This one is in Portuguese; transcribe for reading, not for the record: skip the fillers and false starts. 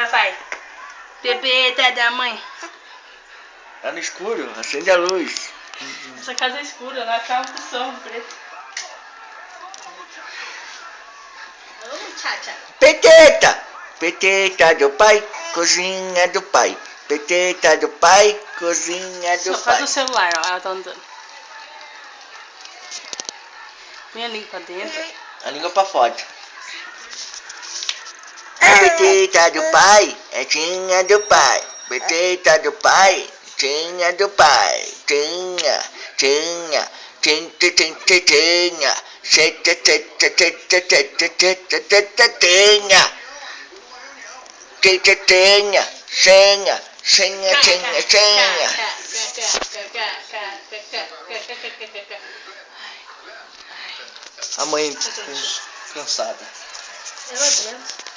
Vai. Bebê, tá da mãe. Tá no escuro, acende a luz. Essa casa é escura, não acaba do som preto. Tchau. Peteta! Peteta do pai, cozinha do pai. Peteta do pai, cozinha do Só pai. faz o celular, ó, ela tá andando. Põe a língua pra dentro. A língua pra fora. Peteta do pai, é tinha do pai. Peteta do pai, tinha do pai. Tinha. Tinha. Senha. A mãe cansada. Ela dentro.